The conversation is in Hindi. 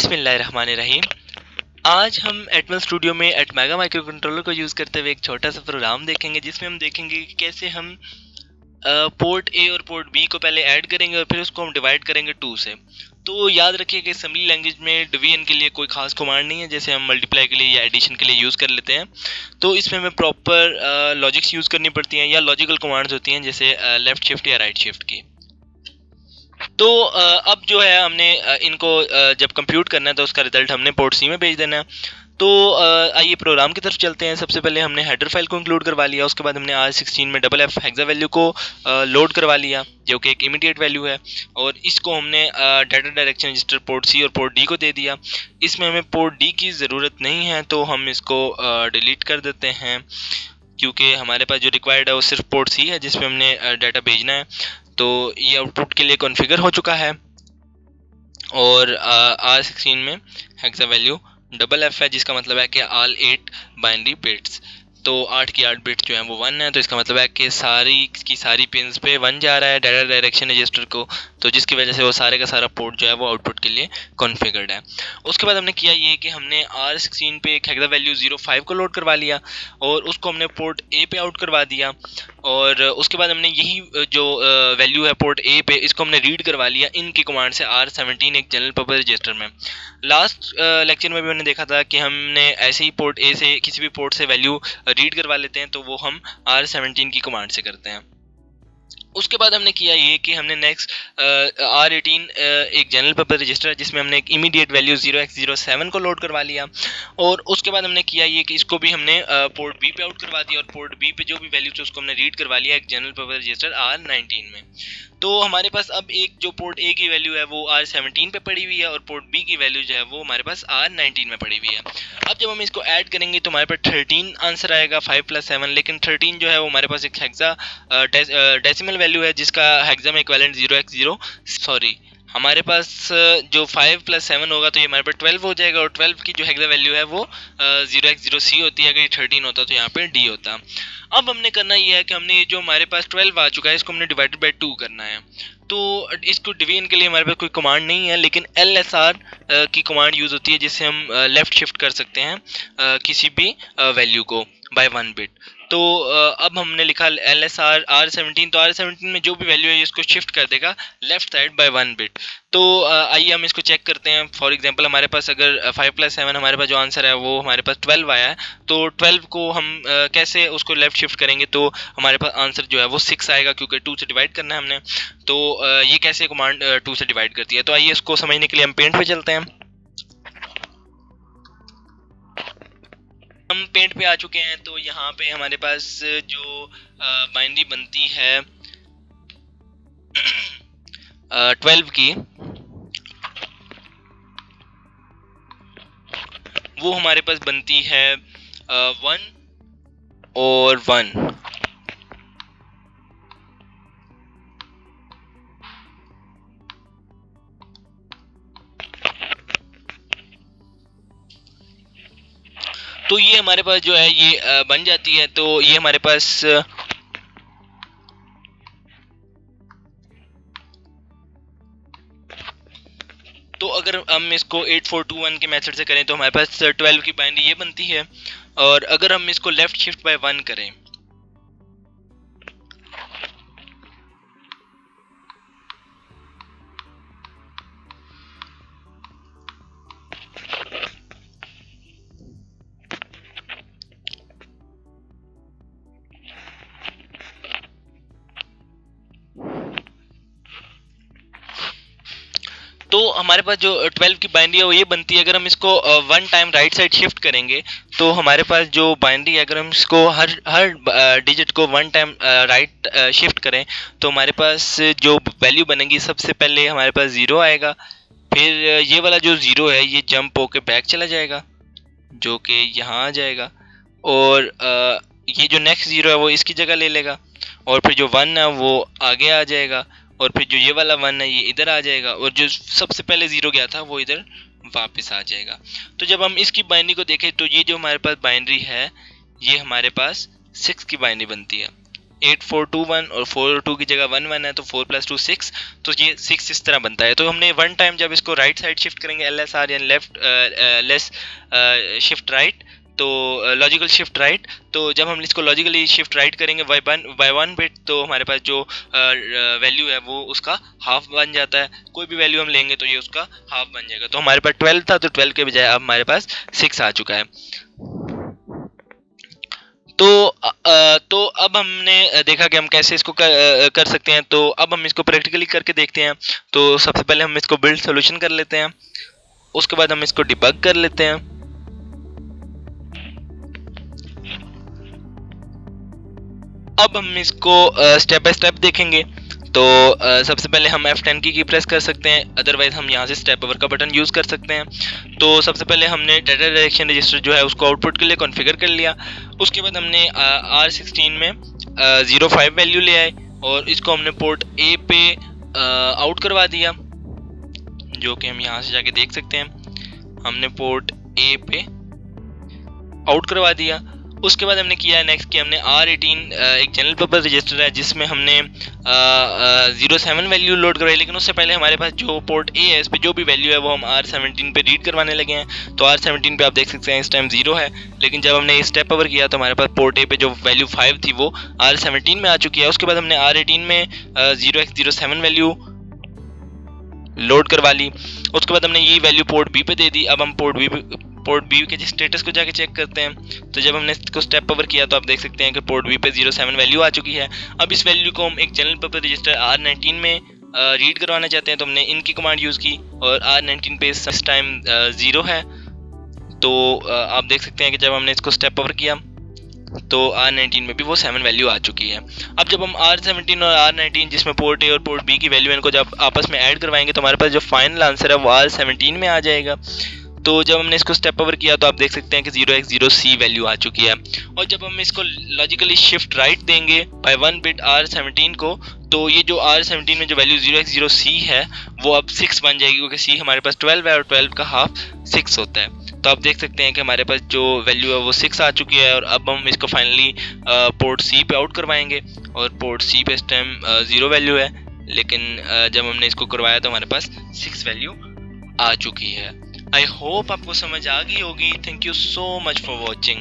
बिस्मिल्लाहिर्रहमानिर्रहीम। आज हम एटमल स्टूडियो में एटमेगा माइक्रो कंट्रोलर को यूज़ करते हुए एक छोटा सा प्रोग्राम देखेंगे जिसमें हम देखेंगे कि कैसे हम पोर्ट ए और पोर्ट बी को पहले ऐड करेंगे और फिर उसको हम डिवाइड करेंगे 2 से। तो याद रखिए कि असेंबली लैंग्वेज में डिवीजन के लिए कोई खास कमांड नहीं है, जैसे हम मल्टीप्लाई के लिए या एडिशन के लिए यूज़ कर लेते हैं। तो इसमें हमें प्रॉपर लॉजिक्स यूज़ करनी पड़ती हैं या लॉजिकल कमांड्स होती हैं, जैसे लेफ़्ट शिफ्ट या राइट शिफ्ट की। तो अब जो है हमने इनको जब कंप्यूट करना है तो उसका रिजल्ट हमने पोर्ट सी में भेज देना है। तो आइए प्रोग्राम की तरफ चलते हैं। सबसे पहले हमने हेडर फाइल को इंक्लूड करवा लिया, उसके बाद हमने R16 में डबल एफ हेक्सा वैल्यू को लोड करवा लिया, जो कि एक इमीडिएट वैल्यू है, और इसको हमने data direction register port C और पोर्ट डी को दे दिया। इसमें हमें पोर्ट डी की ज़रूरत नहीं है तो हम इसको डिलीट कर देते हैं, क्योंकि हमारे पास जो रिक्वायर्ड है वो सिर्फ पोर्ट सी है जिसमें हमने डाटा भेजना है। तो ये आउटपुट के लिए कॉन्फ़िगर हो चुका है और R16 में हेक्सा वैल्यू डबल एफ है, जिसका मतलब है कि ऑल 8 बाइनरी बिट्स। तो 8 की 8 बिट्स जो है वो 1 है, तो इसका मतलब है कि सारी की सारी पिन्स पे 1 जा रहा है डाटा डायरेक्शन रजिस्टर को, तो जिसकी वजह से वो सारे का सारा पोर्ट जो है वो आउटपुट के लिए कॉन्फ़िगर्ड है। उसके बाद हमने किया ये कि हमने R16 पे एक हेक्सा वैल्यू 05 को लोड करवा लिया और उसको हमने पोर्ट ए पे आउट करवा दिया, और उसके बाद हमने यही जो वैल्यू है पोर्ट ए पे, इसको हमने रीड करवा लिया इनकी कमांड से R17 एक जनरल पर्पस रजिस्टर में। लास्ट लेक्चर में भी हमने देखा था कि हमने ऐसे ही पोर्ट ए से किसी भी पोर्ट से वैल्यू रीड करवा लेते हैं, तो वो हम R17 की कमांड से करते हैं। उसके बाद हमने किया ये कि हमने नेक्स्ट R18 एक जनरल पर्पस रजिस्टर है जिसमें हमने एक इमीडिएट वैल्यू 0x07 को लोड करवा लिया, और उसके बाद हमने किया ये कि इसको भी हमने पोर्ट बी पे आउट करवा दिया, और पोर्ट बी पे जो भी वैल्यू थी उसको हमने रीड करवा लिया एक जनरल पर्पस रजिस्टर R19 में। तो हमारे पास अब एक जो पोर्ट ए की वैल्यू है वो R17 पे पड़ी हुई है और पोर्ट बी की वैल्यू जो है वो हमारे पास R19 में पड़ी हुई है। अब जब हम इसको ऐड करेंगे तो हमारे पास 13 आंसर आएगा 5 + 7, लेकिन 13 जो है वो हमारे पास एक हेक्सा डेसिमल वैल्यू है जिसका हेक्सा में इक्विवेलेंट 0x0 सॉरी हमारे पास जो 5 + 7 होगा तो ये हमारे पास 12 हो जाएगा, और 12 की जो हेक्सा वैल्यू है वो 0x0c होती है। अगर ये 13 होता तो यहाँ पे d होता। अब हमने करना ये है कि हमने ये जो हमारे पास 12 आ चुका है इसको हमने डिवाइडेड बाई 2 करना है। तो इसको डिवीजन के लिए हमारे पास कोई कमांड नहीं है, लेकिन LSR की कमांड यूज़ होती है जिससे हम लेफ़्ट शिफ्ट कर सकते हैं किसी भी वैल्यू को बाय 1 बिट। तो अब हमने लिखा LSR R17, तो R17 में जो भी वैल्यू है इसको शिफ्ट कर देगा लेफ्ट साइड बाय 1 बिट। तो आइए हम इसको चेक करते हैं। फॉर एग्जांपल हमारे पास अगर 5 + 7 हमारे पास जो आंसर है वो हमारे पास 12 आया है, तो 12 को हम कैसे उसको लेफ्ट शिफ्ट करेंगे, तो हमारे पास आंसर जो है वो 6 आएगा, क्योंकि 2 से डिवाइड करना है हमने। तो ये कैसे कमांड 2 से डिवाइड करती है, तो आइए इसको समझने के लिए हम पेंट पे चलते हैं। हम पेंट पे आ चुके हैं, तो यहाँ पे हमारे पास जो बाइनरी बनती है 12 की, वो हमारे पास बनती है 1 और 1। तो ये हमारे पास जो है ये बन जाती है। तो ये हमारे पास तो अगर हम इसको 8421 के मेथड से करें तो हमारे पास 12 की बाइनरी ये बनती है, और अगर हम इसको लेफ्ट शिफ्ट बाय 1 करें तो हमारे पास जो 12 की बाइनरी है वो ये बनती है। अगर हम इसको 1 टाइम राइट साइड शिफ्ट करेंगे तो हमारे पास जो बाइनरी है, अगर हम इसको हर डिजिट को 1 टाइम राइट शिफ्ट करें तो हमारे पास जो वैल्यू बनेगी सबसे पहले हमारे पास 0 आएगा, फिर ये वाला जो 0 है ये जंप होके बैक चला जाएगा जो कि यहाँ आ जाएगा, और ये जो नेक्स्ट 0 है वो इसकी जगह ले लेगा, और फिर जो 1 है वो आगे आ जाएगा, और फिर जो ये वाला 1 है ये इधर आ जाएगा, और जो सबसे पहले 0 गया था वो इधर वापस आ जाएगा। तो जब हम इसकी बाइनरी को देखें तो ये जो हमारे पास बाइनरी है ये हमारे पास 6 की बाइनरी बनती है। 8421 और 42 की जगह 11 है तो 4 + 2 6, तो ये 6 इस तरह बनता है। तो हमने वन टाइम जब इसको राइट साइड शिफ्ट करेंगे LSR यानी लेफ्ट लेस शिफ्ट राइट, तो लॉजिकल शिफ्ट राइट, तो जब हम इसको लॉजिकली शिफ्ट राइट करेंगे बाय वन बिट, तो हमारे पास जो वैल्यू है वो उसका हाफ बन जाता है। कोई भी वैल्यू हम लेंगे तो ये उसका हाफ बन जाएगा। तो हमारे पास 12 था, तो 12 के बजाय अब हमारे पास 6 आ चुका है। तो अब हमने देखा कि हम कैसे इसको कर सकते हैं। तो अब हम इसको प्रैक्टिकली करके देखते हैं। तो सबसे पहले हम इसको बिल्ड सॉल्यूशन कर लेते हैं, उसके बाद हम इसको डिबग कर लेते हैं। अब हम इसको स्टेप बाय स्टेप देखेंगे। तो सबसे पहले हम F10 की प्रेस कर सकते हैं, अदरवाइज हम यहाँ से स्टेप ओवर का बटन यूज़ कर सकते हैं। तो सबसे पहले हमने डाटा डायरेक्शन रजिस्टर जो है उसको आउटपुट के लिए कॉन्फ़िगर कर लिया। उसके बाद हमने R16 में 05 वैल्यू ले आए और इसको हमने पोर्ट A पे आउट करवा दिया, जो कि हम यहाँ से जाके देख सकते हैं। हमने पोर्ट A पे आउट करवा दिया। उसके बाद हमने किया है नेक्स्ट कि हमने R18 एक जनरल पर्पस रजिस्टर है जिसमें हमने 07 वैल्यू लोड करवाई, लेकिन उससे पहले हमारे पास जो पोर्ट A है इस पे जो भी वैल्यू है वो हम R17 पे रीड करवाने लगे हैं। तो R17 पे आप देख सकते हैं इस टाइम 0 है, लेकिन जब हमने स्टेप ओवर किया तो हमारे पास पोर्ट A पे जो वैल्यू 5 थी वो R17 में आ चुकी है। उसके बाद हमने R18 में 0x07 वैल्यू लोड करवा ली। उसके बाद हमने यही वैल्यू पोर्ट B पे दे दी। अब हम पोर्ट B के स्टेटस को जाके चेक करते हैं। तो जब हमने इसको स्टेप ओवर किया तो आप देख सकते हैं कि पोर्ट B पे 07 वैल्यू आ चुकी है। अब इस वैल्यू को हम एक जनरल पर्पस रजिस्टर R19 में रीड करवाना चाहते हैं, तो हमने इनकी कमांड यूज़ की और R19 पे इस टाइम 0 है। तो आप देख सकते हैं कि जब हमने इसको स्टेप ओवर किया तो R19 में भी वो 7 वैल्यू आ चुकी है। अब जब हम R17 और R19 जिसमें पोर्ट A और पोर्ट B की वैल्यू इनको जब आपस में ऐड करवाएंगे तो हमारे पास जो फाइनल आंसर है वो R17 में आ जाएगा। तो जब हमने इसको स्टेप ओवर किया तो आप देख सकते हैं कि 0x0C वैल्यू आ चुकी है। और जब हम इसको लॉजिकली शिफ्ट राइट देंगे बाय 1 बिट R17 को, तो ये जो R17 में जो वैल्यू 0x0C है वो अब 6 बन जाएगी, क्योंकि C हमारे पास 12 है और 12 का हाफ 6 होता है। तो आप देख सकते हैं कि हमारे पास जो वैल्यू है वो 6 आ चुकी है। और अब हम इसको फाइनली पोर्ट C पे आउट करवाएंगे और पोर्ट C पे इस टाइम 0 वैल्यू है, लेकिन जब हमने इसको करवाया तो हमारे पास 6 वैल्यू आ चुकी है। आई होप आपको समझ आ गई होगी। Thank you so much for watching.